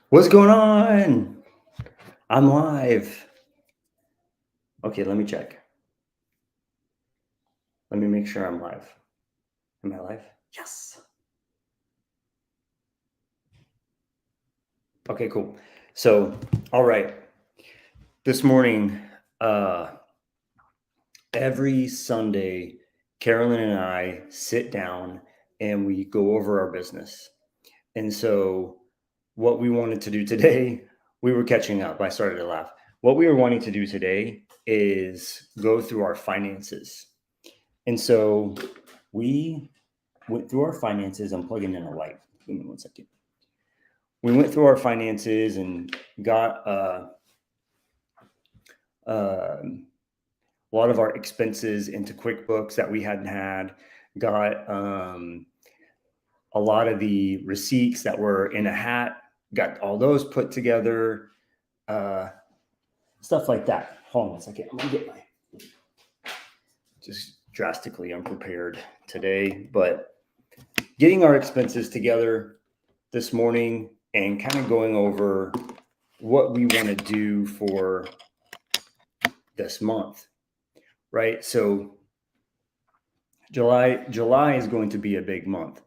What's going on? I'm live. Okay, let me check. Let me make sure I'm live. Am I live? Yes. Okay, cool. So, all right. This morning, uh, every Sunday, Carolyn and I sit down and we go over our business. And so, what we wanted to do today, we were catching up. I started to laugh. What we were wanting to do today is go through our finances. And so, we went through our finances. I'm plugging in a light. Give me 1 second. We went through our finances and got a lot of our expenses into QuickBooks that we hadn't had. Got a lot of the receipts that were in a hat. Got all those put together. Uh, Stuff like that. Hold on 1 second. I'm gonna get my just drastically unprepared today, but getting our expenses together this morning and kind of going over what we want to do for this month, right? So July is going to be a big month.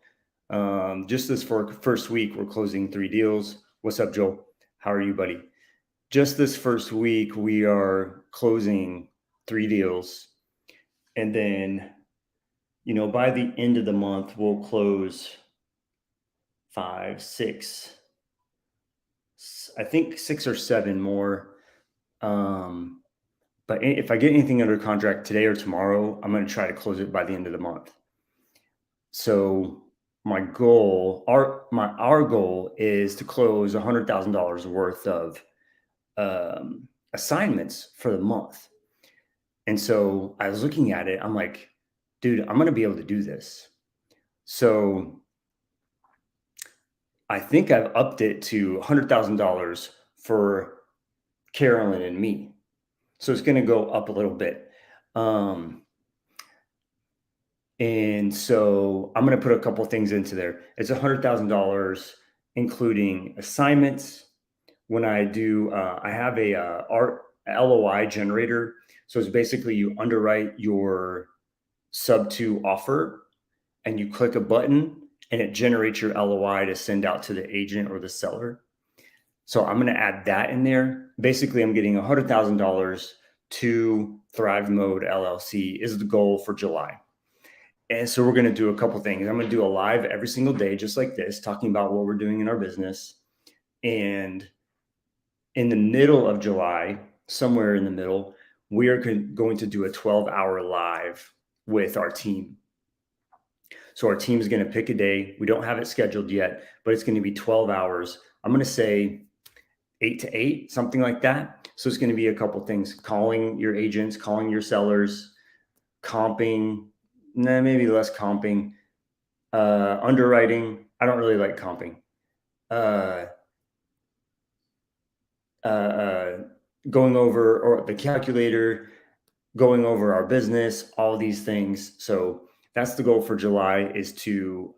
Just this first week, we're closing 3 deals. What's up, Joel? How are you, buddy? Just this first week, we are closing 3 deals, and then by the end of the month, we'll close five, six, I think 6 or 7 more. But if I get anything under contract today or tomorrow, I'm going to try to close it by the end of the month. So my our goal is to close $100,000 worth of assignments for the month. And so I was looking at it. I'm like, dude, I'm going to be able to do this. So I think I've upped it to $100,000 for Carolyn and me. So it's going to go up a little bit. And so I'm going to put a couple things into there. It's $100,000, including assignments. When I do, I have a art LOI generator. So it's basically you underwrite your sub to offer and you click a button and it generates your LOI to send out to the agent or the seller. So I'm going to add that in there. Basically, I'm getting $100,000 to Thrive Mode LLC is the goal for July. And so we're going to do a couple things. I'm going to do a live every single day, just like this, talking about what we're doing in our business. And in the middle of July, somewhere in the middle, we are going to do a 12-hour live with our team. So our team is going to pick a day. We don't have it scheduled yet, but it's going to be 12 hours. I'm going to say 8 to 8, something like that. So it's going to be a couple things: calling your agents, calling your sellers, comping, maybe less comping, underwriting. I don't really like comping. Going over or the calculator, going over our business, all these things. So that's the goal for July, is to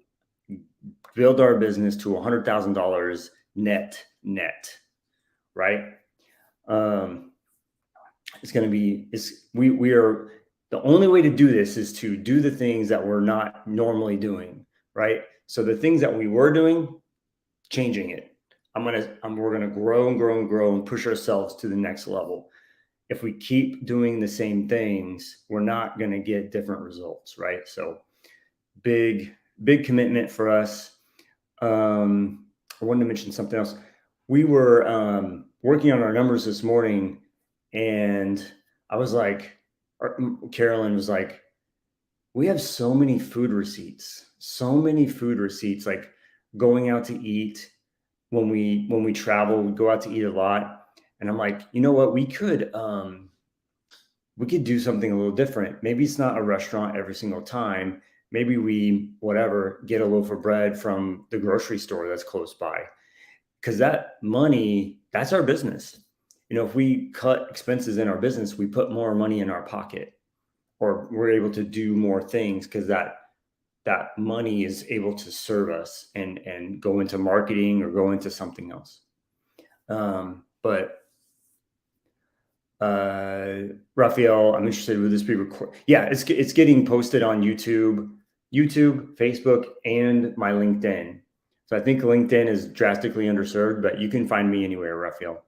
build our business to $100,000 net, right? It's going to be, we are, the only way to do this is to do the things that we're not normally doing, right? So the things that we were doing, changing it. We're gonna grow and grow and grow and push ourselves to the next level. If we keep doing the same things, we're not gonna get different results, right? So big commitment for us. I wanted to mention something else. We were working on our numbers this morning, and I was like, Carolyn was like, we have so many food receipts, like going out to eat. When we travel, we go out to eat a lot. And I'm like, you know what? We could do something a little different. Maybe it's not a restaurant every single time. Maybe we get a loaf of bread from the grocery store that's close by. Because that money, that's our business. If we cut expenses in our business, we put more money in our pocket, or we're able to do more things because that money is able to serve us and go into marketing or go into something else. But Raphael, I'm interested, will this be recorded? Yeah, it's getting posted on YouTube, Facebook, and my LinkedIn. So I think LinkedIn is drastically underserved, but you can find me anywhere, Raphael.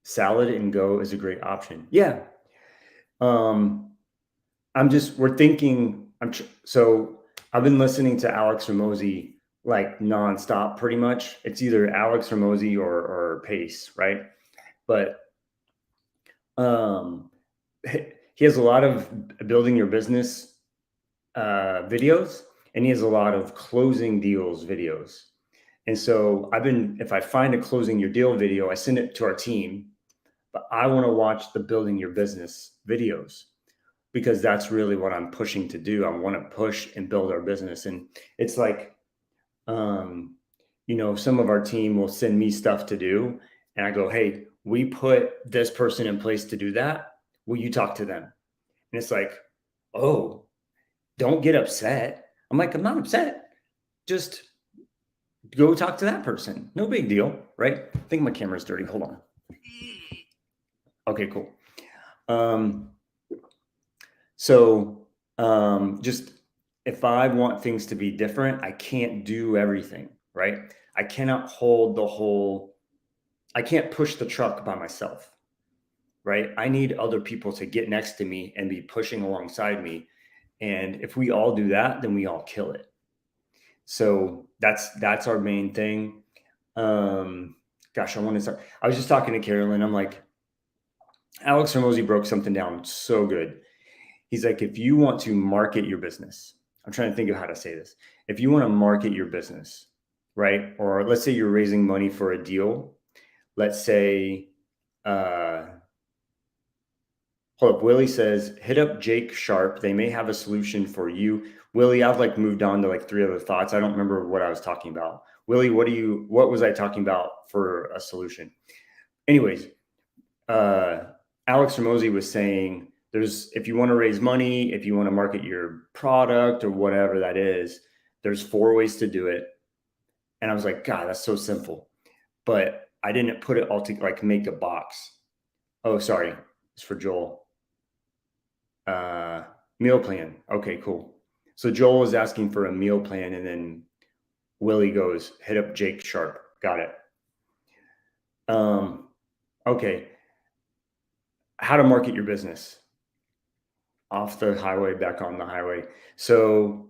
Salad and Go is a great option. Yeah. We're thinking, so I've been listening to Alex Hormozi like nonstop pretty much. It's either Alex Hormozi or Pace, right? But he has a lot of building your business videos, and he has a lot of closing deals videos. And so if I find a closing your deal video, I send it to our team, but I want to watch the building your business videos because that's really what I'm pushing to do. I want to push and build our business. And it's like, some of our team will send me stuff to do, and I go, hey, we put this person in place to do that. Will you talk to them? And it's like, oh, don't get upset. I'm like, I'm not upset. Just go talk to that person. No big deal, right? I think my camera's dirty. Hold on. Okay, cool. Just if I want things to be different, I can't do everything, right? I cannot I can't push the truck by myself, right? I need other people to get next to me and be pushing alongside me. And if we all do that, then we all kill it. So that's our main thing. Gosh, I was just talking to Carolyn. I'm like, Alex Hormozi broke something down so good. He's like, if you want to market your business, I'm trying to think of how to say this. If you want to market your business, right? Or let's say you're raising money for a deal. Let's say, hold up. Willie says, hit up Jake Sharp. They may have a solution for you. Willie, I've like moved on to like 3 other thoughts. I don't remember what I was talking about. Willie, what was I talking about for a solution? Anyways, Alex Hormozi was saying, if you want to raise money, if you want to market your product or whatever that is, there's 4 ways to do it. And I was like, God, that's so simple. But I didn't put it all to like make a box. Oh, sorry. It's for Joel. Meal plan. Okay, cool. So Joel was asking for a meal plan, and then Willie goes, hit up Jake Sharp. Got it. Okay. How to market your business. Off the highway, back on the highway. So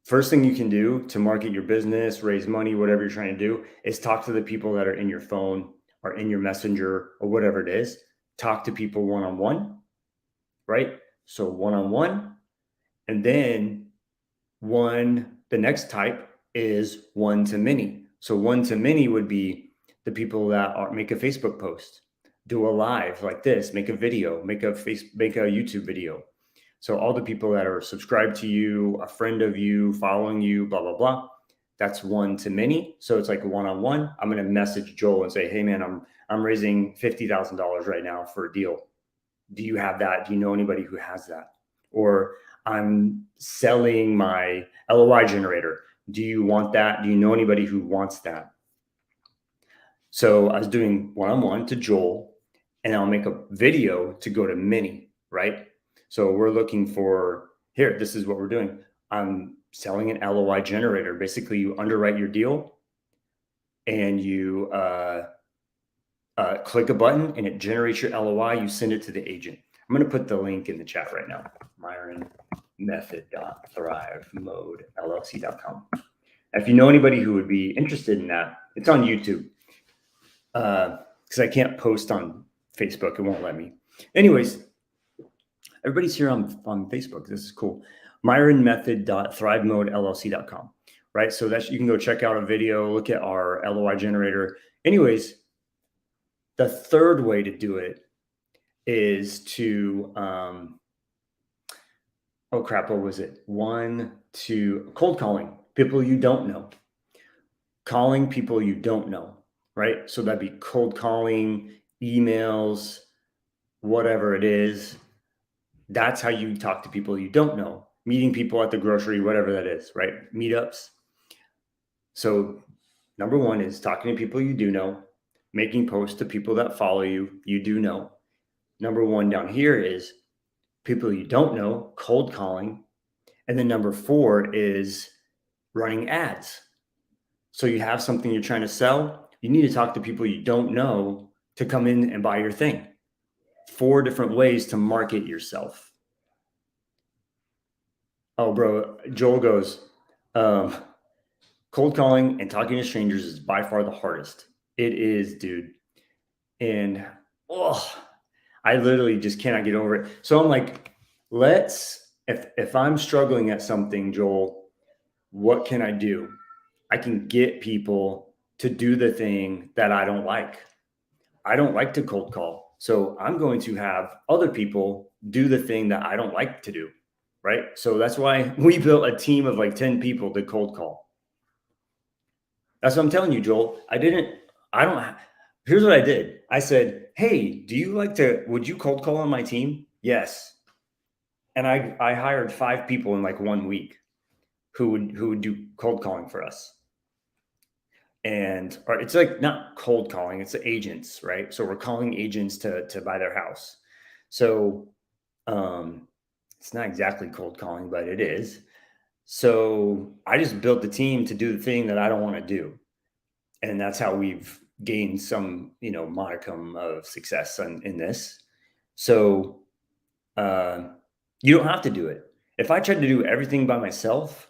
first thing you can do to market your business, raise money, whatever you're trying to do, is talk to the people that are in your phone or in your messenger or whatever it is. Talk to people one-on-one, right? So one-on-one. And then the next type is one-to-many. So one-to-many would be the people that make a Facebook post, do a live like this, make a video, make a YouTube video. So all the people that are subscribed to you, a friend of you, following you, blah, blah, blah, that's one-to-many. So it's like a one-on-one. I'm going to message Joel and say, hey man, I'm raising $50,000 right now for a deal. Do you have that? Do you know anybody who has that? Or I'm selling my LOI generator. Do you want that? Do you know anybody who wants that? So I was doing one-on-one to Joel, and I'll make a video to go to many, right? So we're looking for, here, this is what we're doing. I'm selling an LOI generator. Basically, you underwrite your deal and you click a button and it generates your LOI. You send it to the agent. I'm going to put the link in the chat right now. myronmethod.thrivemodellc.com. If you know anybody who would be interested in that, it's on YouTube. Because I can't post on Facebook. It won't let me. Anyways, everybody's here on Facebook. This is cool. myronmethod.thrivemodellc.com. Right? So you can go check out a video, look at our LOI generator. Anyways, the third way to do it is to, oh crap, what was it? Cold calling people you don't know. Calling people you don't know, right? So that'd be cold calling, emails, whatever it is. That's how you talk to people you don't know. Meeting people at the grocery, whatever that is, right? Meetups. So Number one is talking to people you do know, making posts to people that follow you, you do know. Number one down here is people you don't know, cold calling. And then number four is running ads. So you have something you're trying to sell, you need to talk to people you don't know to come in and buy your thing. 4 different ways to market yourself. Oh, bro, Joel goes, um, cold calling and talking to strangers is by far the hardest. It is, dude. And oh, I literally just cannot get over it. So I'm like, if I'm struggling at something, Joel, what can I do? I can get people to do the thing that I don't like. I don't like to cold call. So I'm going to have other people do the thing that I don't like to do. Right. So that's why we built a team of like 10 people to cold call. That's what I'm telling you, Joel. Here's what I did. I said, hey, would you cold call on my team? Yes. And I hired 5 people in like 1 week who would do cold calling for us. And or it's like not cold calling, it's agents, right? So we're calling agents to buy their house. So it's not exactly cold calling, but it is. So I just built the team to do the thing that I don't want to do. And that's how we've gained some, modicum of success in this. So you don't have to do it. If I tried to do everything by myself,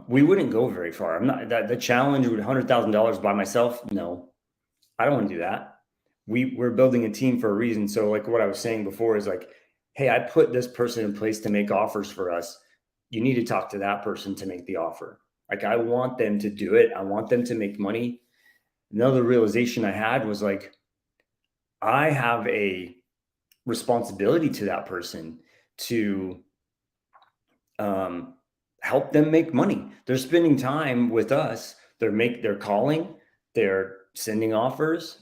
we wouldn't go very far. I'm not that the challenge with $100,000 by myself. No, I don't want to do that. We're building a team for a reason. So like what I was saying before is like, hey, I put this person in place to make offers for us. You need to talk to that person to make the offer. Like I want them to do it. I want them to make money. Another realization I had was like, I have a responsibility to that person to help them make money. They're spending time with us. They're calling, they're sending offers,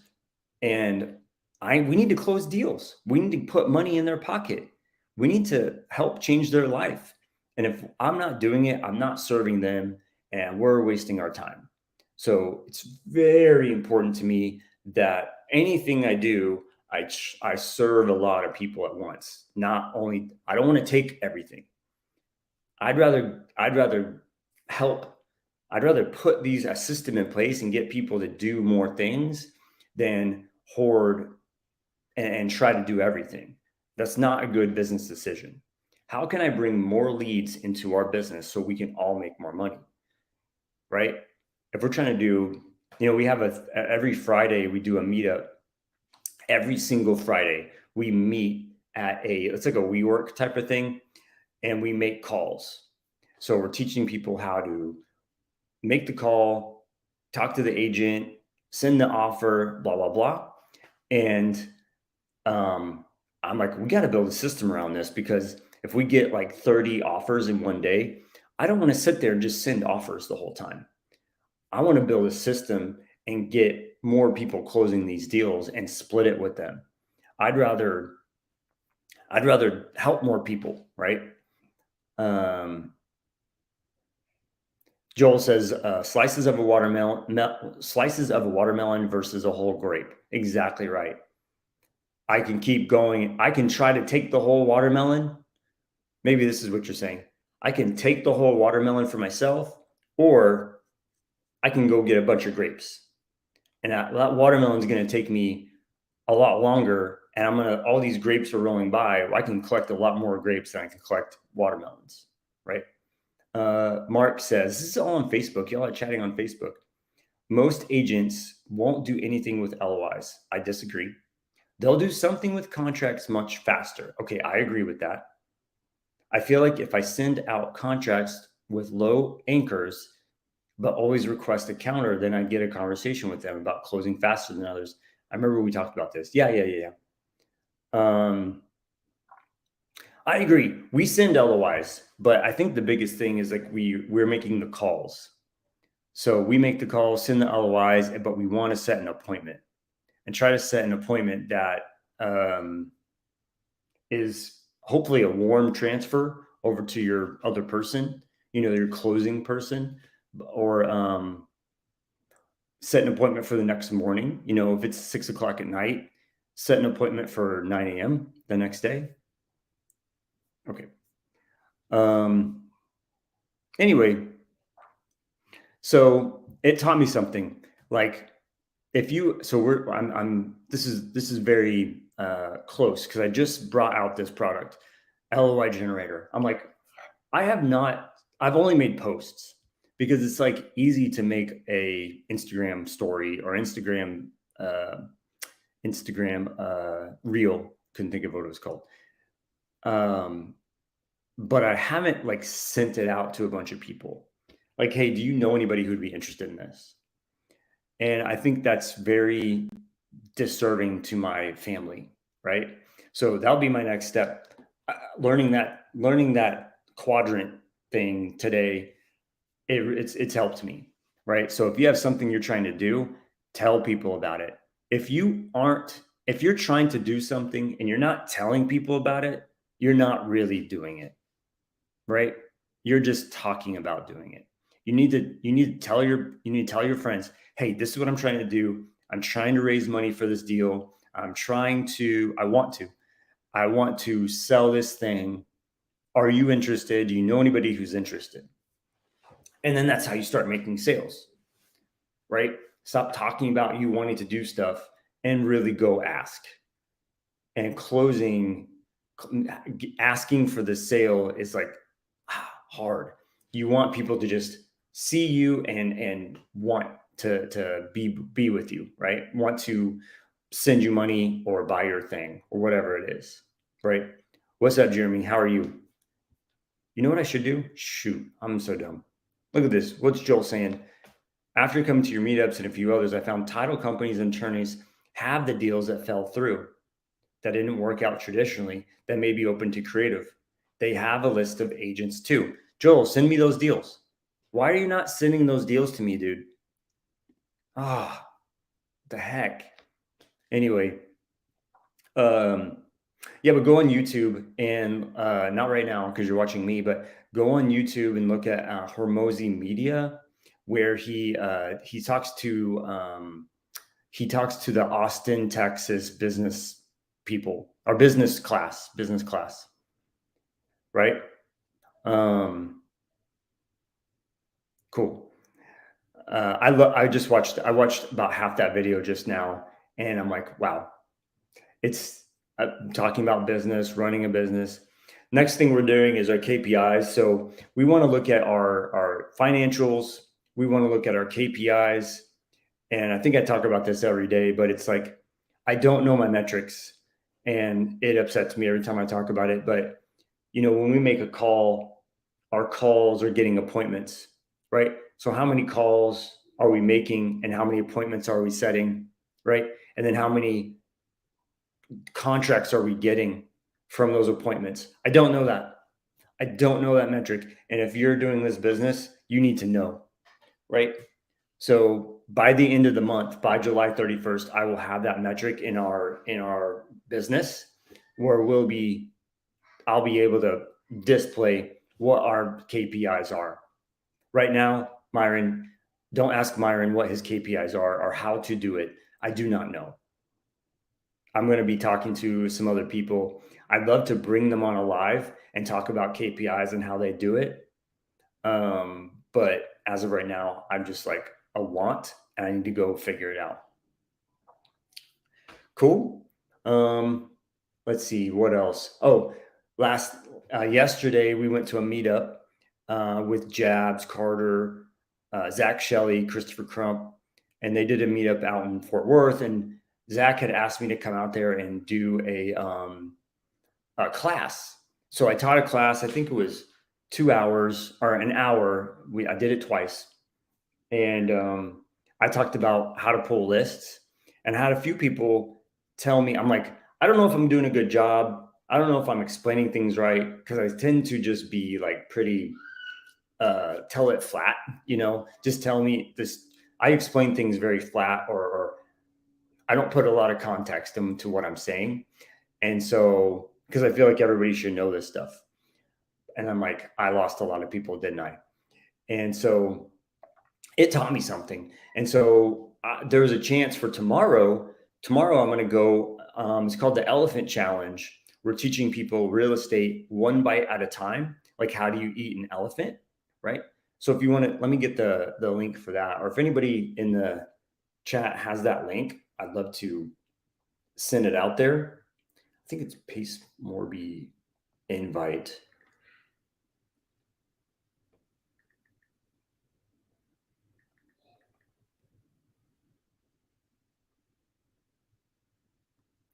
and we need to close deals. We need to put money in their pocket. We need to help change their life. And if I'm not doing it, I'm not serving them and we're wasting our time. So it's very important to me that anything I do, I serve a lot of people at once. Not only I don't want to take everything. I'd rather help. I'd rather put a system in place and get people to do more things than hoard and try to do everything. That's not a good business decision. How can I bring more leads into our business so we can all make more money? Right? If we're trying to do, we have every Friday we do a meetup. Every single Friday we meet it's like a WeWork type of thing, and we make calls. So we're teaching people how to make the call, talk to the agent, send the offer, blah, blah, blah. And I'm like, we got to build a system around this because if we get like 30 offers in one day, I don't want to sit there and just send offers the whole time. I want to build a system and get more people closing these deals and split it with them. I'd rather help more people, right? Joel says slices of a watermelon versus a whole grape. Exactly right. I can keep going. I can try to take the whole watermelon. Maybe this is what you're saying. I can take the whole watermelon for myself, or I can go get a bunch of grapes. And that watermelon is going to take me a lot longer. And all these grapes are rolling by. I can collect a lot more grapes than I can collect watermelons, right? Mark says, this is all on Facebook. Y'all are chatting on Facebook. Most agents won't do anything with LOIs. I disagree. They'll do something with contracts much faster. Okay, I agree with that. I feel like if I send out contracts with low anchors, but always request a counter, then I get a conversation with them about closing faster than others. I remember we talked about this. Yeah. I agree. We send LOIs, but I think the biggest thing is like we're making the calls. So we make the calls, send the LOIs, but we want to set an appointment and try to set an appointment that is hopefully a warm transfer over to your other person, your closing person, or set an appointment for the next morning. You know, if it's 6 o'clock at night, set an appointment for 9 a.m. the next day. Okay. Um, anyway, so it taught me something. Like if you, so we're, this is very close because I just brought out this product, LOI generator. I'm like, I've only made posts because it's like easy to make a Instagram story or Instagram reel. Couldn't think of what it was called. But I haven't like sent it out to a bunch of people. Like, hey, do you know anybody who'd be interested in this? And I think that's very disserving to my family, right? So that'll be my next step. Learning that quadrant thing today, it's helped me, right? So if you have something you're trying to do, tell people about it. If you're trying to do something and you're not telling people about it, you're not really doing it, right? You're just talking about doing it. You need to tell your friends, hey, this is what I'm trying to do. I'm trying to raise money for this deal. I want to sell this thing. Are you interested? Do you know anybody who's interested? And then that's how you start making sales, right? Stop talking about you wanting to do stuff and really go ask. And asking for the sale is like hard. You want people to just see you and want to be with you, right? Want to send you money or buy your thing or whatever it is, right? What's up, Jeremy? How are you? You know what I should do? Shoot, I'm so dumb. Look at this. What's Joel saying? After coming to your meetups and a few others, I found title companies and attorneys have the deals that fell through, that didn't work out traditionally, that may be open to creative. They have a list of agents too. Joel, send me those deals. Why are you not sending those deals to me, dude? Ah, the heck. Anyway, yeah, but go on YouTube and not right now because you're watching me, but go on YouTube and look at Hormozi Media, where he talks to the Austin, Texas business people or business class, right? Cool. I watched about half that video just now, and I'm like, wow, it's talking about business, running a business. Next thing we're doing is our KPIs. So we want to look at our financials. We want to look at our KPIs. And I think I talk about this every day, but it's like, I don't know my metrics and it upsets me every time I talk about it. But, when we make a call, our calls are getting appointments, right? So how many calls are we making and how many appointments are we setting, right? And then how many contracts are we getting from those appointments? I don't know that. I don't know that metric. And if you're doing this business, you need to know, right? So by the end of the month, by July 31st, I will have that metric in our business where I'll be able to display what our KPIs are. Right now, Myron, don't ask Myron what his KPIs are or how to do it. I do not know. I'm going to be talking to some other people. I'd love to bring them on a live and talk about KPIs and how they do it. But as of right now, I'm just like a want and I need to go figure it out. Cool. Let's see what else. Oh, yesterday we went to a meetup with Jabs, Carter, Zach Shelley, Christopher Crump, and they did a meetup out in Fort Worth. And Zach had asked me to come out there and do a class. So I taught a class. I think it was 2 hours or an hour. I did it twice, and I talked about how to pull lists, and I had a few people tell me, I'm like, I don't know if I'm doing a good job. I don't know if I'm explaining things right because I tend to just be like pretty tell it flat, just tell me this. I explain things very flat or I don't put a lot of context into what I'm saying. And so, because I feel like everybody should know this stuff. And I'm like, I lost a lot of people, didn't I? And so it taught me something. And so there's a chance for tomorrow. Tomorrow, I'm going to go. It's called the Elephant Challenge. We're teaching people real estate one bite at a time. Like, how do you eat an elephant, right? So if you want to, let me get the link for that. Or if anybody in the chat has that link, I'd love to send it out there. I think it's Pace Morby invite.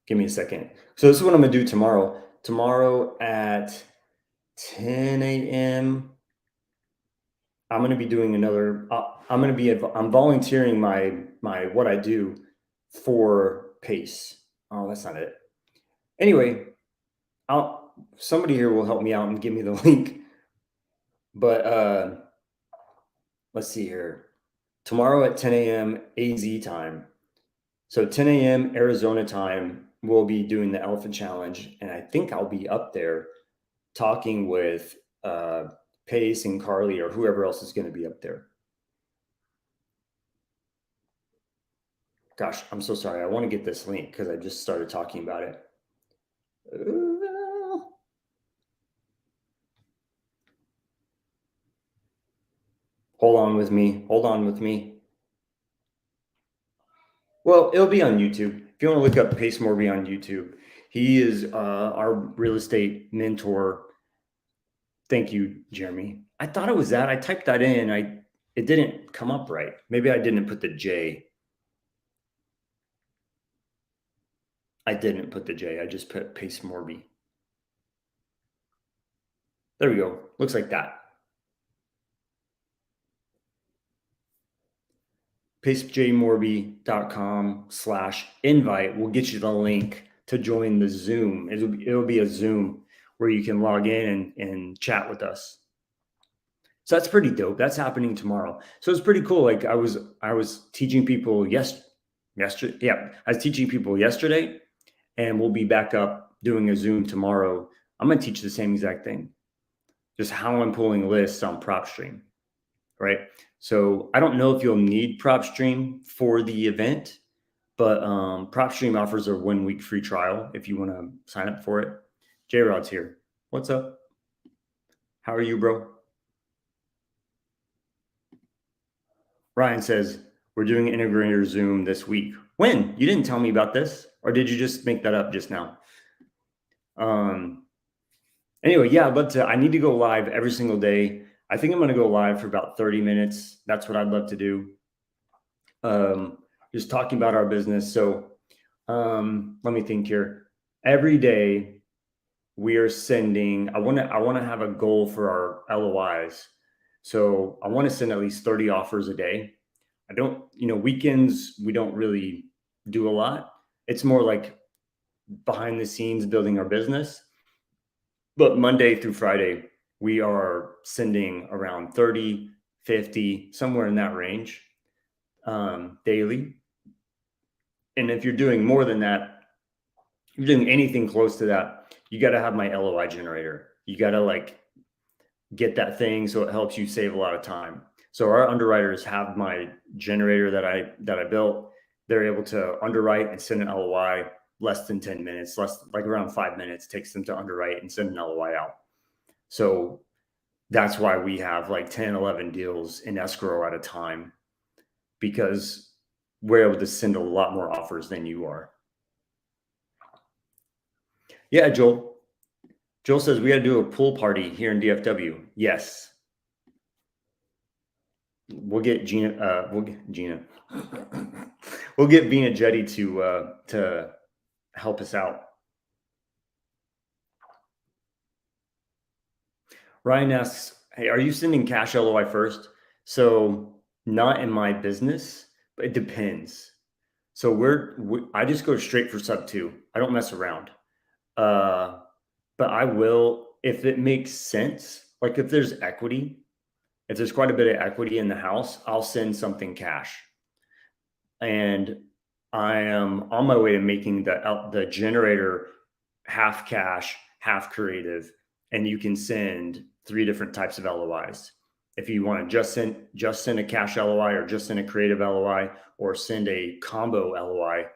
Give me a second. So this is what I'm going to do tomorrow. Tomorrow at 10 a.m. I'm going to be doing another. I'm volunteering my what I do for Pace. Oh, that's not it. Anyway, somebody here will help me out and give me the link. But let's see here. Tomorrow at 10 a.m. AZ time. So 10 a.m. Arizona time, we'll be doing the Elephant Challenge, and I think I'll be up there talking with Pace and Carly or whoever else is going to be up there. Gosh, I'm so sorry. I want to get this link because I just started talking about it. Hold on with me. Hold on with me. Well, it'll be on YouTube. If you want to look up Pace Morby on YouTube, he is our real estate mentor. Thank you, Jeremy. I thought it was that. I typed that in. It didn't come up right. Maybe I didn't put the J. I didn't put the J. I just put Pace Morby. There we go. Looks like that. pacejmorby.com/invite will get you the link to join the Zoom. It'll be a Zoom where you can log in and chat with us. So that's pretty dope. That's happening tomorrow. So it's pretty cool. Like I was teaching people yesterday. Yeah, I was teaching people yesterday, and we'll be back up doing a Zoom tomorrow. I'm going to teach the same exact thing, just how I'm pulling lists on PropStream, right? So I don't know if you'll need PropStream for the event, but PropStream offers a 1 week free trial if you want to sign up for it. J-Rod's here. What's up? How are you, bro? Ryan says, we're doing Integrator Zoom this week. When? You didn't tell me about this, or did you just make that up just now? Anyway, yeah, I need to go live every single day. I think I'm going to go live for about 30 minutes. That's what I'd love to do. Just talking about our business. So let me think here. Every day we are sending, I want to have a goal for our LOIs. So I want to send at least 30 offers a day. I don't, weekends, we don't really do a lot. It's more like behind the scenes building our business. But Monday through Friday, we are sending around 30, 50, somewhere in that range daily. And if you're doing more than that, you're doing anything close to that, you got to have my LOI generator. You got to get that thing so it helps you save a lot of time. So our underwriters have my generator that I built. They're able to underwrite and send an LOI less than 10 minutes, around 5 minutes takes them to underwrite and send an LOI out. So that's why we have 10, 11 deals in escrow at a time, because we're able to send a lot more offers than you are. Yeah, Joel. Joel says we got to do a pool party here in DFW. Yes. We'll get Gina. We'll get Vina Jetty to help us out. Ryan asks, hey, are you sending cash LOI first? So not in my business, but it depends. So I just go straight for sub 2. I don't mess around. But I will, if it makes sense, if there's equity, if there's quite a bit of equity in the house, I'll send something cash. And I am on my way to making the generator half cash, half creative, and you can send 3 different types of LOIs. if you want to just send a cash LOI or just send a creative LOI or send a combo LOI,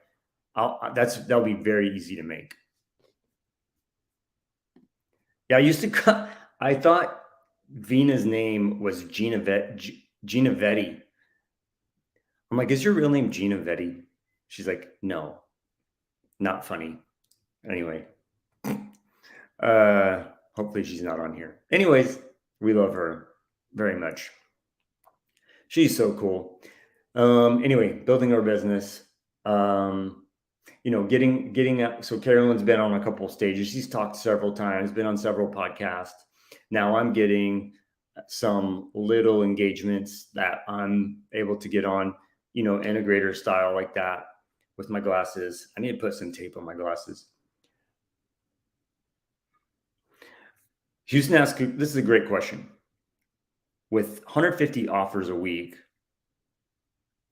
that'll be very easy to make. Yeah, I thought Vina's name was Gina Vetti. I'm like, is your real name Gina Vetti? She's like, no, not funny. Anyway, hopefully she's not on here. Anyways, we love her very much. She's so cool. Anyway, building our business. Getting out. So Carolyn's been on a couple of stages. She's talked several times, been on several podcasts. Now I'm getting some little engagements that I'm able to get on, integrator style like that with my glasses. I need to put some tape on my glasses. Houston asked, this is a great question. With 150 offers a week,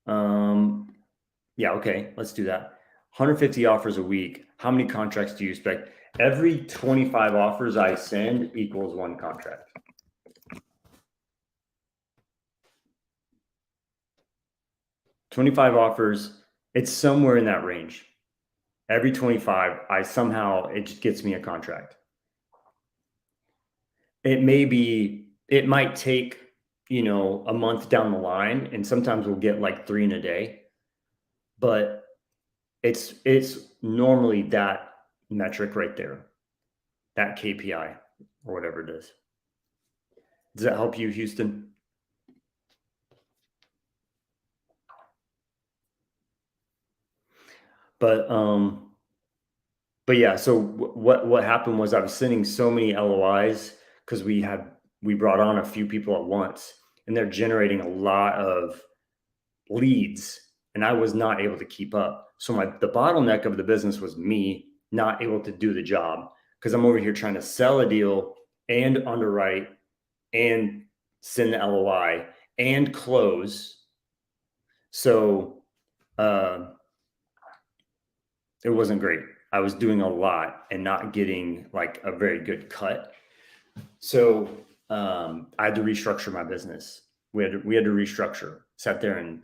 yeah, okay, let's do that. 150 offers a week. How many contracts do you expect? Every 25 offers I send equals one contract. $25 offers, it's somewhere in that range. Every 25, it just gets me a contract. It might take, a month down the line, and sometimes we'll get like 3 in a day, but it's normally that metric right there, that KPI or whatever it is. Does that help you, Houston? But yeah, so what happened was I was sending so many LOIs because we brought on a few people at once, and they're generating a lot of leads, and I was not able to keep up. So the bottleneck of the business was me not able to do the job because I'm over here trying to sell a deal and underwrite and send the LOI and close. So it wasn't great. I was doing a lot and not getting like a very good cut. So I had to restructure my business. We had to restructure. Sat there and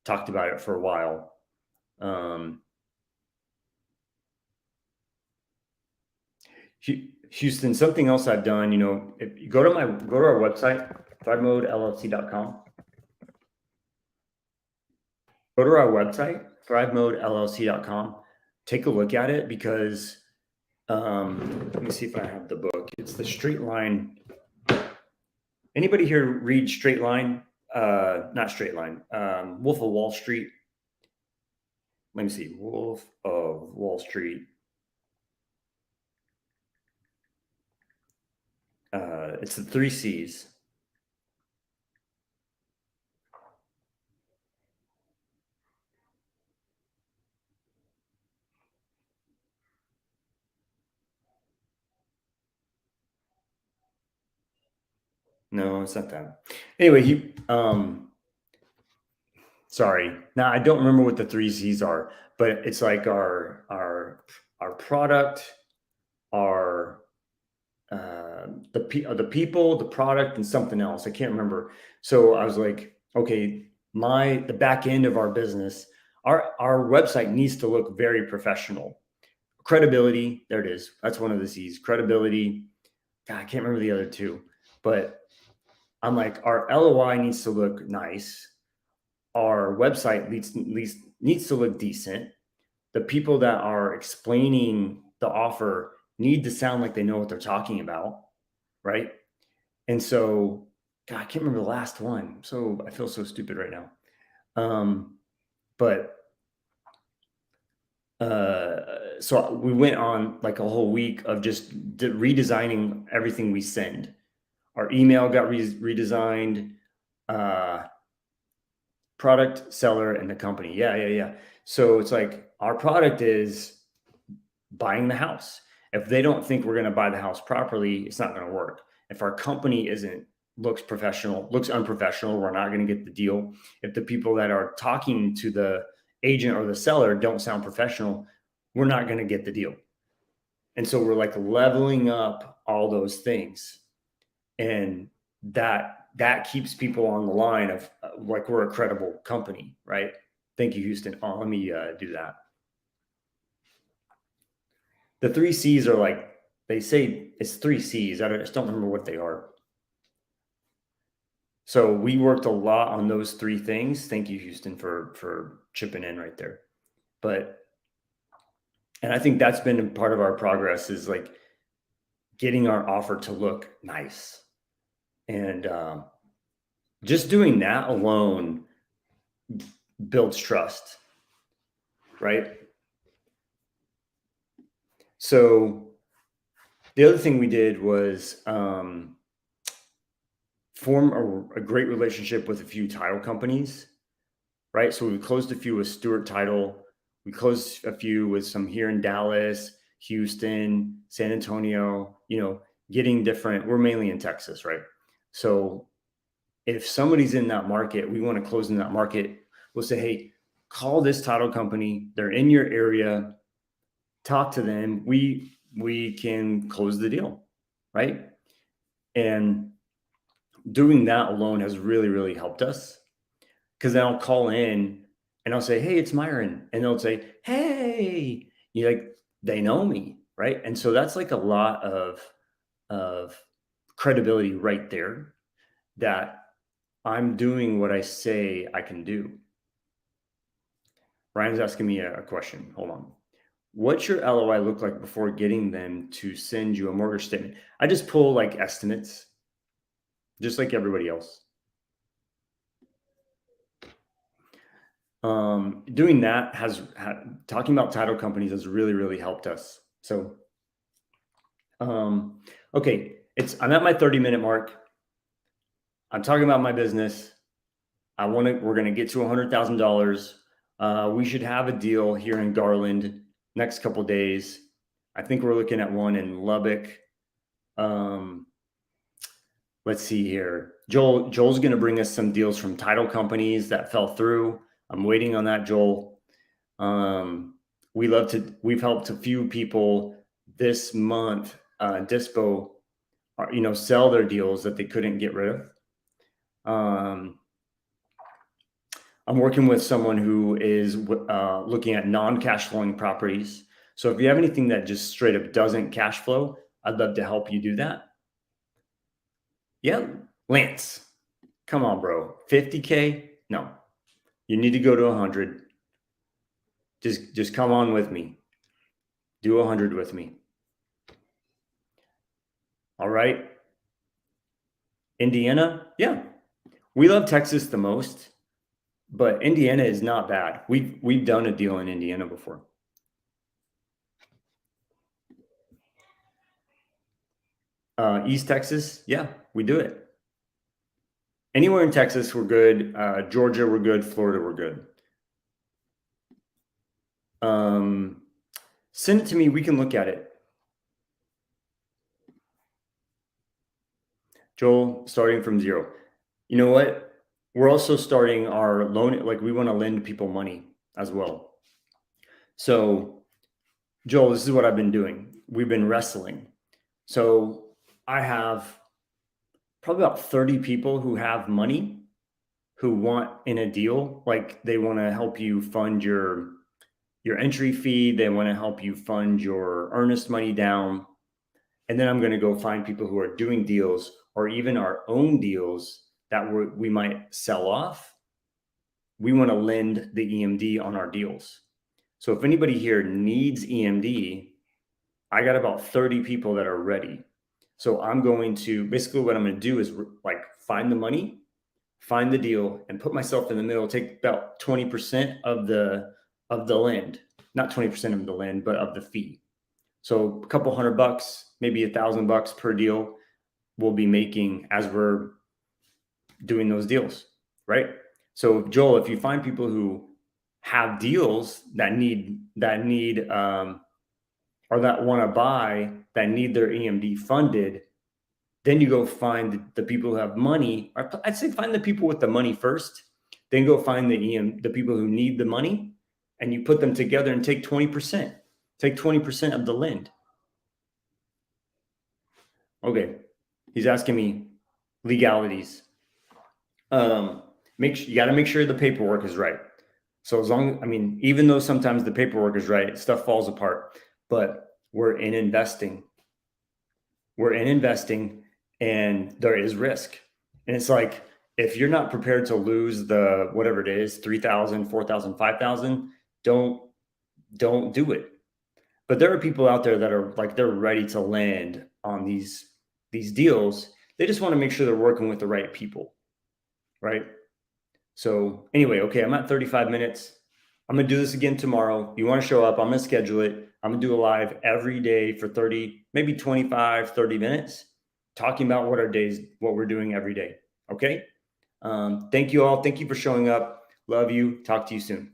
talked about it for a while. Houston, something else I've done, if you go to our website, thrivemodellc.com. Go to our website, thrivemodellc.com. Take a look at it because let me see if I have the book. It's the Straight Line. Anybody here read Straight Line? Not Straight Line. Wolf of Wall Street. Let me see. Wolf of Wall Street. It's the 3 C's. No, it's not that. Anyway, sorry. Now I don't remember what the 3 C's are, but it's like our product, our the people, the product, and something else. I can't remember. So I was like, okay, the back end of our business, our website needs to look very professional. Credibility, there it is. That's one of the C's. Credibility. God, I can't remember the other 2, but I'm like, our LOI needs to look nice. Our website needs to look decent. The people that are explaining the offer need to sound like they know what they're talking about, right? And so, God, I can't remember the last one. So I feel so stupid right now. So we went on like a whole week of just redesigning everything we send. Our email got redesigned, product, seller, and the company. Yeah. So it's like our product is buying the house. If they don't think we're going to buy the house properly, it's not going to work. If our company looks unprofessional, we're not going to get the deal. If the people that are talking to the agent or the seller don't sound professional, we're not going to get the deal. And so we're like leveling up all those things. And that that keeps people on the line of like, we're a credible company, right? Thank you, Houston. Oh, let me do that. The 3 C's are like, they say it's 3 C's. I just don't remember what they are. So we worked a lot on those 3 things. Thank you, Houston, for chipping in right there. And I think that's been part of our progress, is like getting our offer to look nice. And just doing that alone builds trust, right? So the other thing we did was form a great relationship with a few title companies, right? So we closed a few with Stewart Title. We closed a few with some here in Dallas, Houston, San Antonio, getting different. We're mainly in Texas, right? So if somebody's in that market, we want to close in that market, we'll say, hey, call this title company. They're in your area. Talk to them. We can close the deal, right? And doing that alone has really, really helped us, because then I'll call in and I'll say, hey, it's Myron. And they'll say, hey, they know me, right? And so that's like a lot of credibility right there, that I'm doing what I say I can do. Ryan's asking me a question. Hold on. What's your LOI look like before getting them to send you a mortgage statement? I just pull like estimates, just like everybody else. Doing that talking about title companies has really, really helped us. So, okay, I'm at my 30-minute mark. I'm talking about my business. We're going to get to $100,000. We should have a deal here in Garland next couple of days. I think we're looking at one in Lubbock. Let's see here. Joel's going to bring us some deals from title companies that fell through. I'm waiting on that, Joel. We've helped a few people this month, Dispo, sell their deals that they couldn't get rid of. I'm working with someone who is looking at non-cash flowing properties. So if you have anything that just straight up doesn't cash flow, I'd love to help you do that. Yeah, Lance, come on, bro. 50K? No, you need to go to 100. Just come on with me. Do 100 with me. All right. Indiana? Yeah. We love Texas the most, but Indiana is not bad. We've done a deal in Indiana before. East Texas? Yeah, we do it. Anywhere in Texas, we're good. Georgia, we're good. Florida, we're good. Send it to me. We can look at it. Joel, starting from zero. You know what? We're also starting our loan. Like, we want to lend people money as well. So, Joel, this is what I've been doing. We've been wrestling. So I have probably about 30 people who have money, who want in a deal. Like, they want to help you fund your entry fee. They want to help you fund your earnest money down. And then I'm going to go find people who are doing deals, or even our own deals that we might sell off. We want to lend the EMD on our deals. So if anybody here needs EMD, I got about 30 people that are ready. So I'm going to, basically what I'm going to do is like find the money, find the deal, and put myself in the middle, take about 20% of the lend, not 20% of the lend, but of the fee. So a couple $100, maybe $1,000 per deal we'll be making as we're doing those deals, right? So Joel, if you find people who have deals that need or that want to buy, that need their EMD funded, then you go find the people who have money. Or I'd say find the people with the money first, then go find the people who need the money, and you put them together and take 20%. Take 20% of the lend. Okay. He's asking me legalities. You got to make sure the paperwork is right. So I mean, even though sometimes the paperwork is right, stuff falls apart, but we're in investing and there is risk. And it's like, if you're not prepared to lose the, whatever it is, 3,000, 4,000, 5,000, don't, don't do it. But there are people out there that are like, they're ready to land on these deals. They just want to make sure they're working with the right people. Right. So anyway, okay, I'm at 35 minutes. I'm gonna do this again tomorrow. You want to show up? I'm gonna schedule it. I'm gonna do a live every day for 30, maybe 25, 30 minutes, talking about what we're doing every day. Okay. Thank you all. Thank you for showing up. Love you. Talk to you soon.